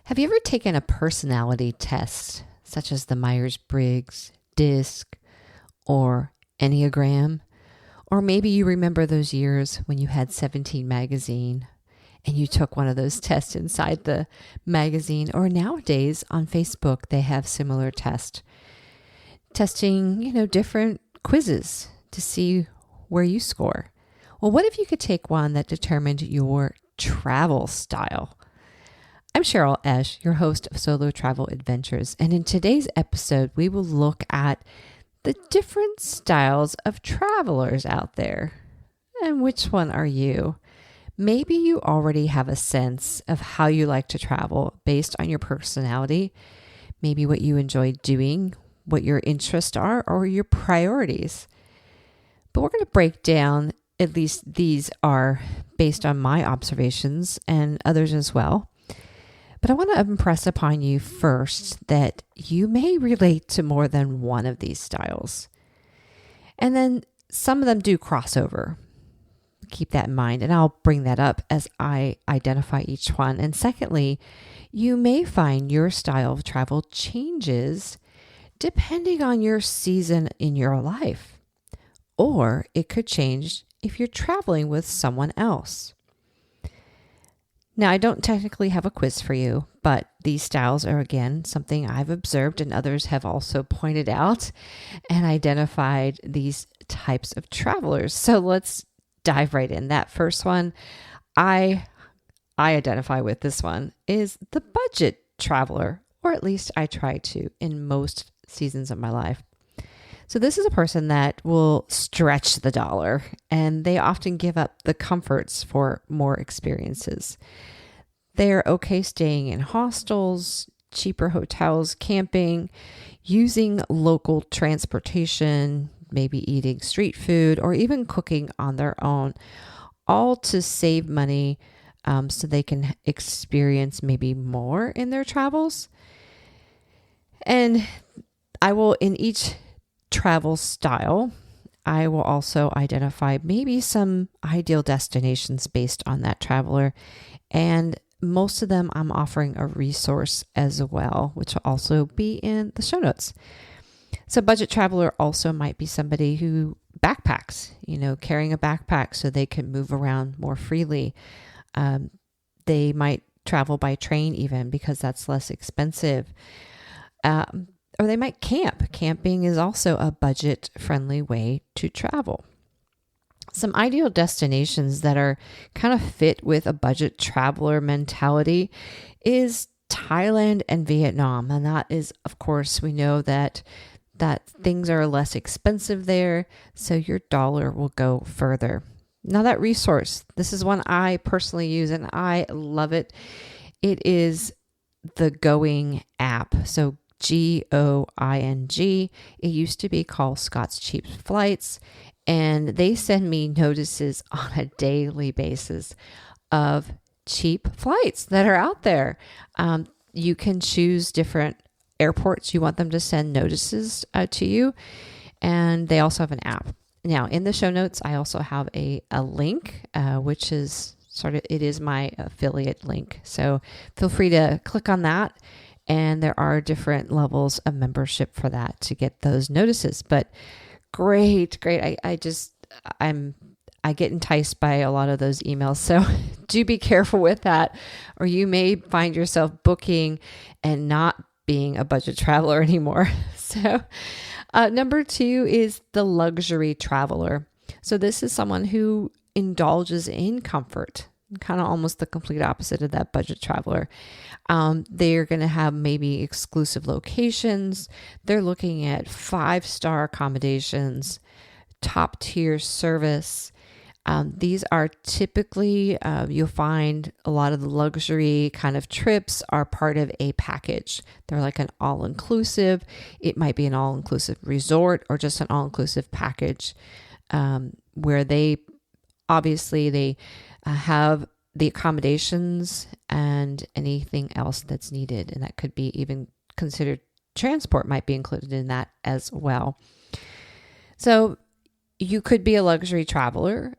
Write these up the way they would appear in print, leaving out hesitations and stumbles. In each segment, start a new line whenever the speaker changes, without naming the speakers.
Have you ever taken a personality test, such as the Myers-Briggs, DISC, or Enneagram? Or maybe you remember those years when you had 17 magazine and you took one of those tests inside the magazine. Or nowadays on Facebook, they have similar tests, testing, different quizzes to see where you score. Well, what if you could take one that determined your travel style? I'm Cheryl Esch, your host of Solo Travel Adventures, and in today's episode, we will look at the different styles of travelers out there. And which one are you? Maybe you already have a sense of how you like to travel based on your personality, maybe what you enjoy doing, what your interests are, or your priorities. But we're going to break down, at least these are based on my observations and others as well. But I want to impress upon you first that you may relate to more than one of these styles. And then some of them do crossover. Keep that in mind, and I'll bring that up as I identify each one. And secondly, you may find your style of travel changes depending on your season in your life. Or it could change if you're traveling with someone else. Now, I don't technically have a quiz for you, but these styles are, again, something I've observed and others have also pointed out and identified these types of travelers. So let's dive right in. That first one, I identify with this one, is the budget traveler, or at least I try to in most seasons of my life. So this is a person that will stretch the dollar, and they often give up the comforts for more experiences. They're okay staying in hostels, cheaper hotels, camping, using local transportation, maybe eating street food, or even cooking on their own, all to save money so they can experience maybe more in their travels. And I will, in each travel style, I will also identify maybe some ideal destinations based on that traveler. And most of them, I'm offering a resource as well, which will also be in the show notes. So budget traveler also might be somebody who backpacks, carrying a backpack so they can move around more freely. They might travel by train even because that's less expensive. Or they might camp. Camping is also a budget-friendly way to travel. Some ideal destinations that are kind of fit with a budget traveler mentality is Thailand and Vietnam. And that is, of course, we know that things are less expensive there, so your dollar will go further. Now that resource, this is one I personally use and I love it. It is the Going app. So Going. It used to be called Scott's Cheap Flights, and they send me notices on a daily basis of cheap flights that are out there. You can choose different airports you want them to send notices to you, and they also have an app. Now, in the show notes, I also have a link, which is it is my affiliate link. So feel free to click on that. And there are different levels of membership for that to get those notices. But great. I get enticed by a lot of those emails. So do be careful with that, or you may find yourself booking and not being a budget traveler anymore. So number 2 is the luxury traveler. So this is someone who indulges in comfort, kind of almost the complete opposite of that budget traveler. They're going to have maybe exclusive locations. They're looking at 5-star accommodations, top tier service. These are typically, you'll find a lot of the luxury kind of trips are part of a package. They're like an all-inclusive. It might be an all-inclusive resort or just an all-inclusive package where they have the accommodations and anything else that's needed. And that could be even considered transport might be included in that as well. So you could be a luxury traveler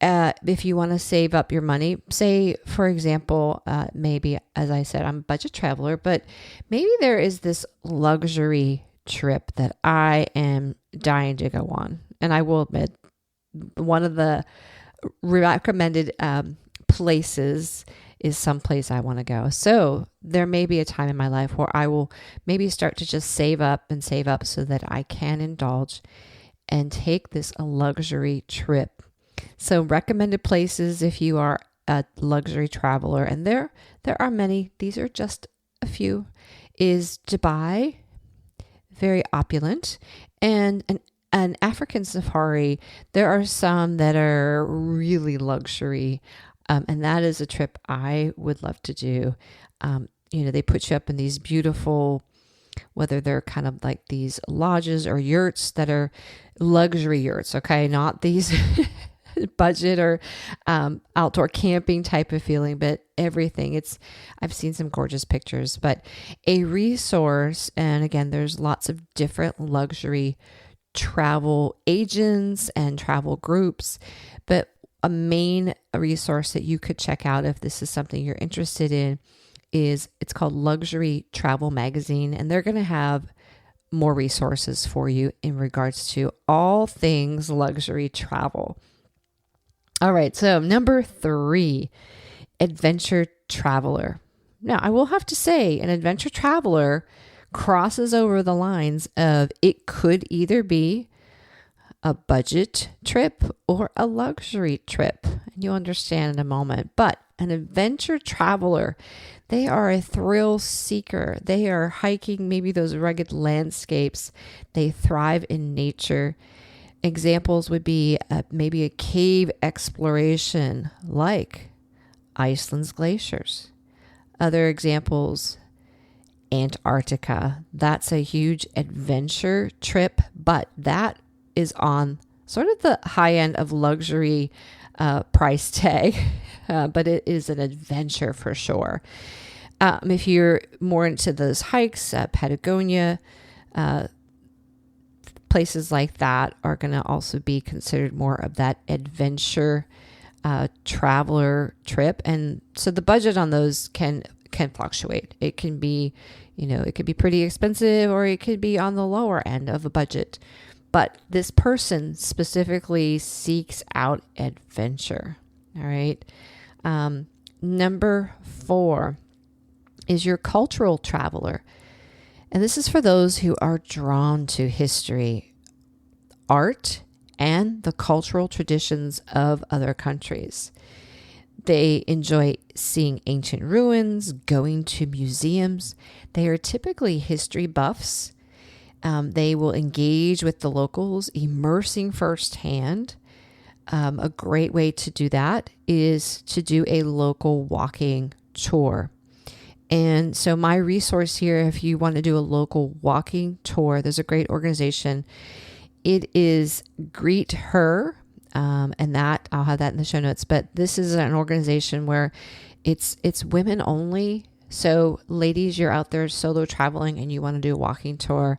if you want to save up your money, say, for example, maybe, as I said, I'm a budget traveler, but maybe there is this luxury trip that I am dying to go on. And I will admit, one of the recommended places is someplace I want to go. So there may be a time in my life where I will maybe start to just save up so that I can indulge and take this luxury trip. So recommended places if you are a luxury traveler, and there are many, these are just a few, is Dubai, very opulent, and an African safari. There are some that are really luxury, and that is a trip I would love to do. They put you up in these beautiful, whether they're kind of like these lodges or yurts that are luxury yurts, okay? Not these budget or outdoor camping type of feeling, but everything. I've seen some gorgeous pictures, but a resource. And again, there's lots of different luxury travel agents and travel groups, but a main resource that you could check out if this is something you're interested in it's called Luxury Travel Magazine, and they're going to have more resources for you in regards to all things luxury travel. All right, so number 3, adventure traveler. Now, I will have to say, an adventure traveler crosses over the lines of it could either be a budget trip or a luxury trip. And you'll understand in a moment. But an adventure traveler, they are a thrill seeker. They are hiking maybe those rugged landscapes. They thrive in nature. Examples would be maybe a cave exploration like Iceland's glaciers. Other examples, Antarctica. That's a huge adventure trip, but that is on sort of the high end of luxury price tag, but it is an adventure for sure. If you're more into those hikes, Patagonia, places like that are going to also be considered more of that adventure traveler trip. And so the budget on those can fluctuate. It can be, it could be pretty expensive, or it could be on the lower end of a budget. But this person specifically seeks out adventure. All right. Number 4 is your cultural traveler. And this is for those who are drawn to history, art, and the cultural traditions of other countries. They enjoy seeing ancient ruins, going to museums. They are typically history buffs. They will engage with the locals, immersing firsthand. A great way to do that is to do a local walking tour. And so my resource here, if you want to do a local walking tour, there's a great organization. It is Greet Her, and that I'll have that in the show notes. But this is an organization where it's women only. So ladies, you're out there solo traveling and you want to do a walking tour.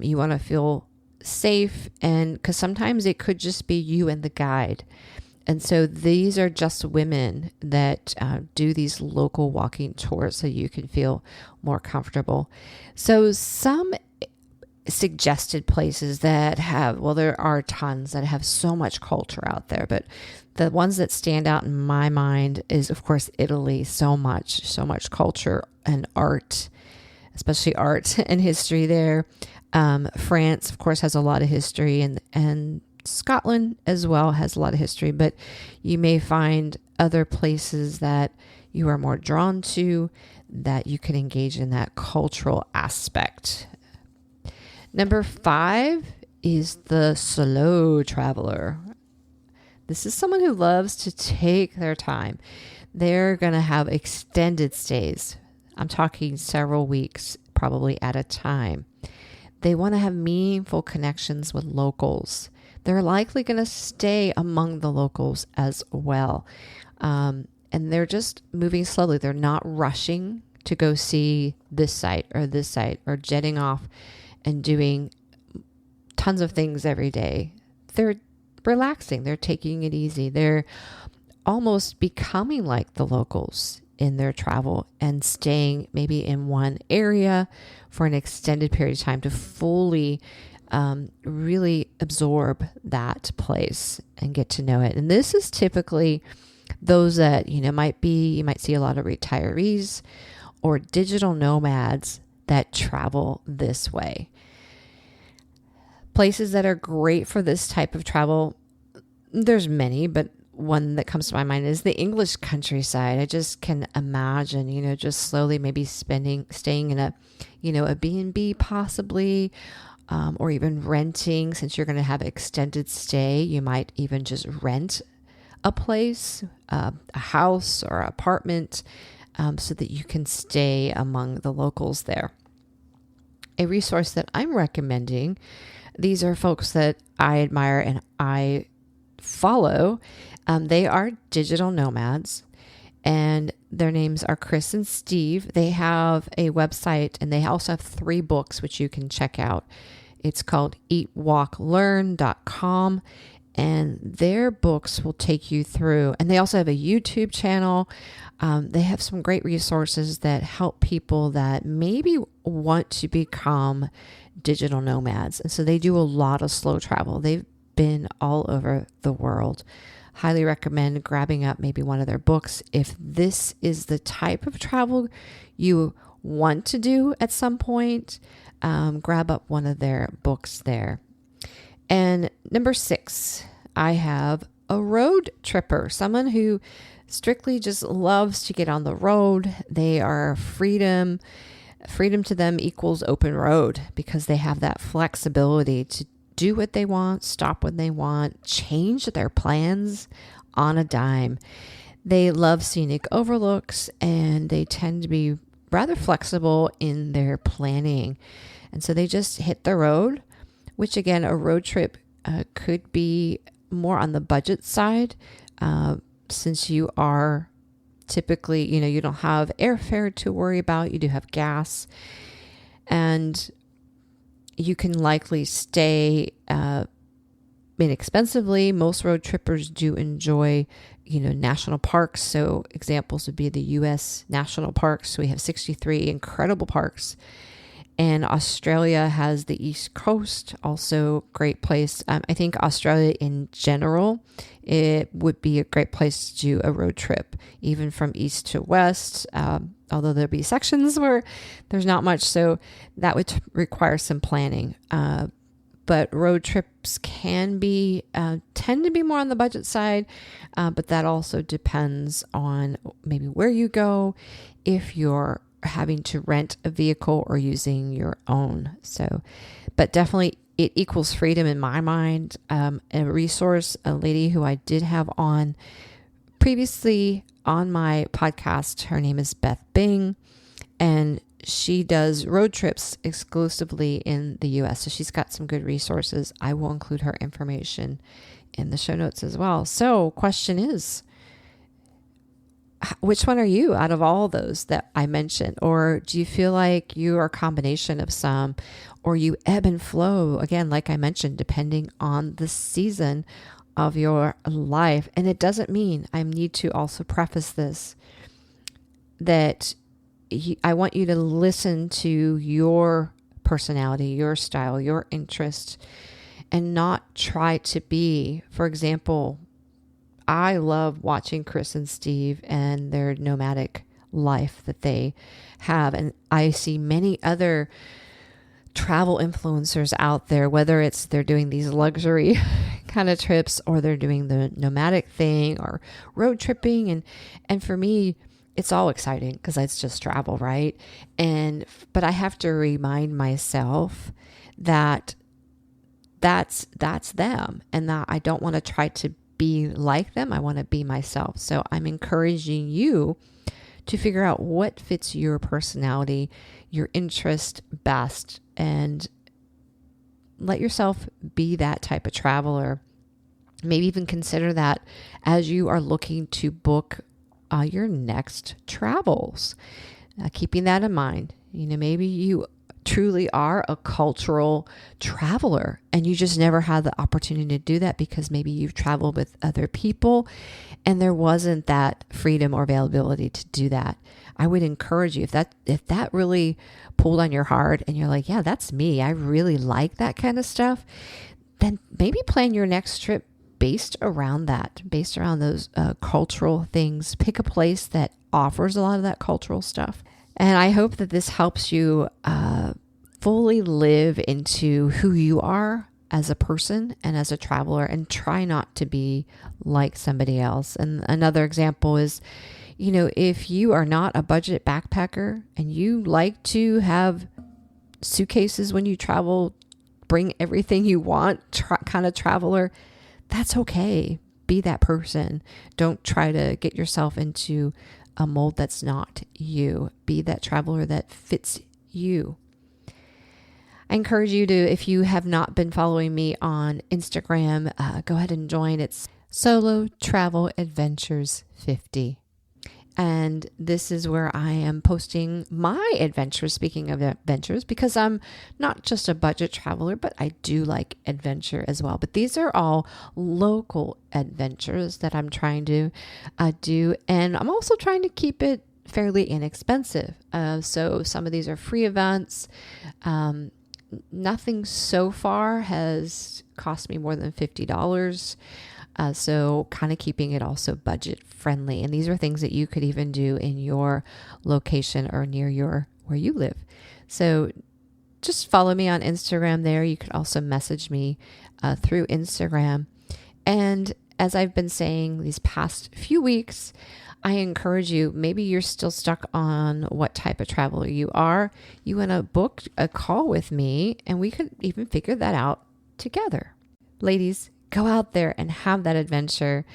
You want to feel safe, and because sometimes it could just be you and the guide. And so these are just women that do these local walking tours so you can feel more comfortable. So some suggested places that have, well, there are tons that have so much culture out there, but the ones that stand out in my mind is, of course, Italy. So much culture and art, especially art and history there. France, of course, has a lot of history, and Scotland as well has a lot of history, but you may find other places that you are more drawn to that you can engage in that cultural aspect. Number 5 is the slow traveler. This is someone who loves to take their time. They're going to have extended stays. I'm talking several weeks, probably at a time. They want to have meaningful connections with locals. They're likely going to stay among the locals as well. And they're just moving slowly. They're not rushing to go see this site or jetting off and doing tons of things every day. They're relaxing. They're taking it easy. They're almost becoming like the locals in their travel and staying maybe in one area for an extended period of time to fully really absorb that place and get to know it. And this is typically those that, you might see a lot of retirees or digital nomads that travel this way. Places that are great for this type of travel, there's many, but one that comes to my mind is the English countryside. I just can imagine, just slowly maybe staying in a B&B possibly, or even renting. Since you're going to have extended stay, you might even just rent a place, a house or apartment, so that you can stay among the locals there. A resource that I'm recommending, these are folks that I admire and I follow. They are digital nomads, and their names are Chris and Steve. They have a website, and they also have 3 books which you can check out. It's called eatwalklearn.com, and their books will take you through. And they also have a YouTube channel. They have some great resources that help people that maybe want to become digital nomads. And so they do a lot of slow travel. They've been all over the world. Highly recommend grabbing up maybe one of their books if this is the type of travel you want to do at some point. Grab up one of their books there. And number 6, I have a road tripper, someone who strictly just loves to get on the road. They are freedom. Freedom to them equals open road because they have that flexibility to do what they want, stop when they want, change their plans on a dime. They love scenic overlooks, and they tend to be rather flexible in their planning. And so they just hit the road, which again, a road trip could be more on the budget side, since you are typically, you don't have airfare to worry about. You do have gas, and you can likely stay inexpensively. Most road trippers do enjoy, national parks. So examples would be the U.S. national parks. We have 63 incredible parks. And Australia has the East Coast, also great place. I think Australia in general, it would be a great place to do a road trip, even from east to west, although there'll be sections where there's not much. So that would require some planning. But road trips tend to be more on the budget side, but that also depends on maybe where you go, if you're having to rent a vehicle or using your own. So, but definitely it equals freedom in my mind. A resource, a lady who I did have on previously on my podcast, her name is Beth Bing, and she does road trips exclusively in the US. So she's got some good resources. I will include her information in the show notes as well. So question is, which one are you out of all those that I mentioned? Or do you feel like you are a combination of some, or you ebb and flow, again, like I mentioned, depending on the season of your life? And it doesn't mean, I need to also preface this, that I want you to listen to your personality, your style, your interest, and not try to be, for example, I love watching Chris and Steve and their nomadic life that they have. And I see many other travel influencers out there, whether it's they're doing these luxury kind of trips or they're doing the nomadic thing or road tripping. And for me, it's all exciting because it's just travel, right? But I have to remind myself that that's them, and that I don't want to try to be like them. I want to be myself. So I'm encouraging you to figure out what fits your personality, your interest best, and let yourself be that type of traveler. Maybe even consider that as you are looking to book your next travels. Keeping that in mind, maybe you truly are a cultural traveler and you just never had the opportunity to do that because maybe you've traveled with other people and there wasn't that freedom or availability to do that. I would encourage you, if that really pulled on your heart and you're like, yeah, that's me, I really like that kind of stuff, then maybe plan your next trip based around that, based around those cultural things. Pick a place that offers a lot of that cultural stuff. And I hope that this helps you fully live into who you are as a person and as a traveler, and try not to be like somebody else. And another example is, if you are not a budget backpacker and you like to have suitcases when you travel, bring everything you want, kind of traveler, that's okay. Be that person. Don't try to get yourself into a mold that's not you. Be that traveler that fits you. I encourage you to, if you have not been following me on Instagram, go ahead and join. It's Solo Travel Adventures 50. And this is where I am posting my adventures, speaking of adventures, because I'm not just a budget traveler, but I do like adventure as well. But these are all local adventures that I'm trying to do. And I'm also trying to keep it fairly inexpensive. So some of these are free events. Nothing so far has cost me more than $50. So kind of keeping it also budget friendly. And these are things that you could even do in your location or near where you live. So just follow me on Instagram there. You could also message me through Instagram. And as I've been saying these past few weeks, I encourage you, maybe you're still stuck on what type of traveler you are. You want to book a call with me and we could even figure that out together. Ladies, go out there and have that adventure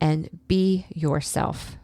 and be yourself.